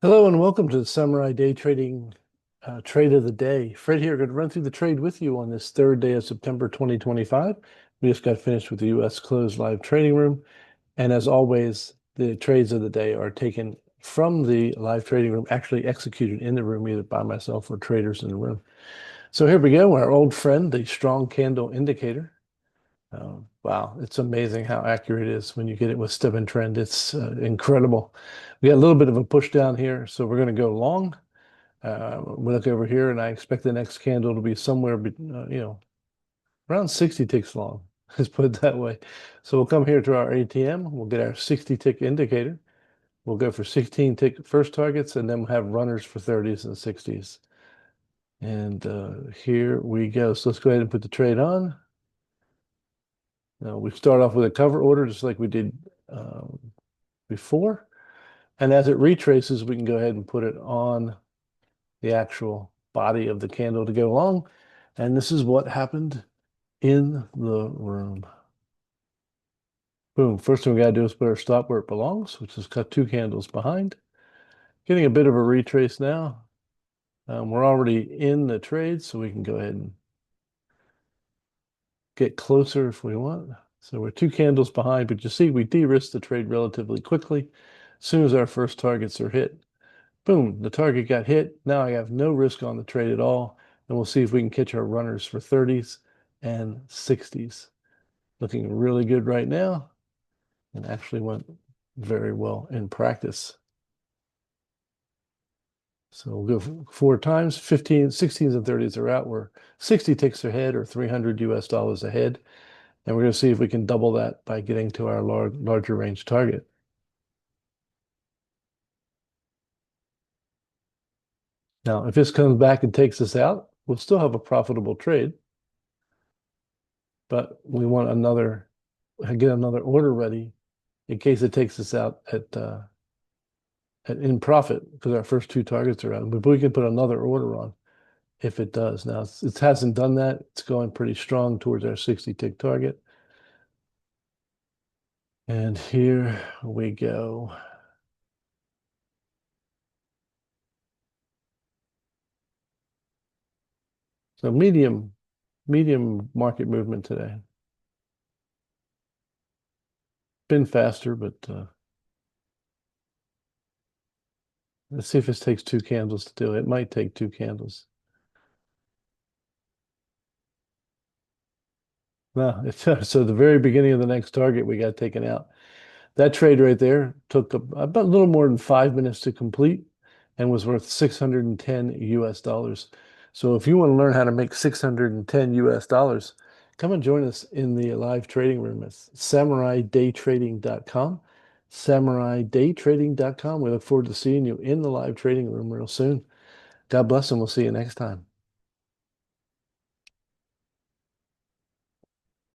Hello and welcome to the Samurai Day Trading Trade of the Day. Fred here, going to run through the trade with you on this third day of September 2025. We just got finished with the U.S. closed live trading room. And as always, the trades of the day are taken from the live trading room, actually executed in the room, either by myself or traders in the room. So here we go, our old friend, the strong candle indicator. Wow, it's amazing how accurate it is when you get it with step and trend. It's incredible. We got a little bit of a push down here, so we're going to go long. We look over here, and I expect the next candle to be somewhere, around 60 ticks long. Let's put it that way. So we'll come here to our ATM. We'll get our 60 tick indicator. We'll go for 16 tick first targets, and then we'll have runners for 30s and 60s. And here we go. So let's go ahead and put the trade on. Now we start off with a cover order, just like we did before. And as it retraces, we can go ahead and put it on the actual body of the candle to go along. And this is what happened in the room. Boom. First thing we got to do is put our stop where it belongs, which is cut two candles behind. Getting a bit of a retrace now. We're already in the trade, so we can go ahead and get closer if we want. So we're two candles behind, but you see we de-risked the trade relatively quickly as soon as our first targets are hit. Boom, the target got hit. Now I have no risk on the trade at all. And we'll see if we can catch our runners for 30s and 60s. Looking really good right now, and actually went very well in practice. So we'll go four times, 15, 16s and 30s are out. We're 60 ticks ahead, or 300 US dollars ahead. And we're going to see if we can double that by getting to our larger range target. Now, if this comes back and takes us out, we'll still have a profitable trade. But we want get another order ready in case it takes us out in profit, because our first two targets are out. But we can put another order on if it does. Now, it hasn't done that. It's going pretty strong towards our 60 tick target. And here we go. So medium market movement today. Been faster, but let's see if this takes two candles to do it. It might take two candles. No, so the very beginning of the next target we got taken out. That trade right there took about a little more than 5 minutes to complete and was worth 610 US dollars. So if you want to learn how to make 610 US dollars, come and join us in the live trading room. It's samuraidaytrading.com. Samuraidaytrading.com. We look forward to seeing you in the live trading room real soon. God bless, and we'll see you next time.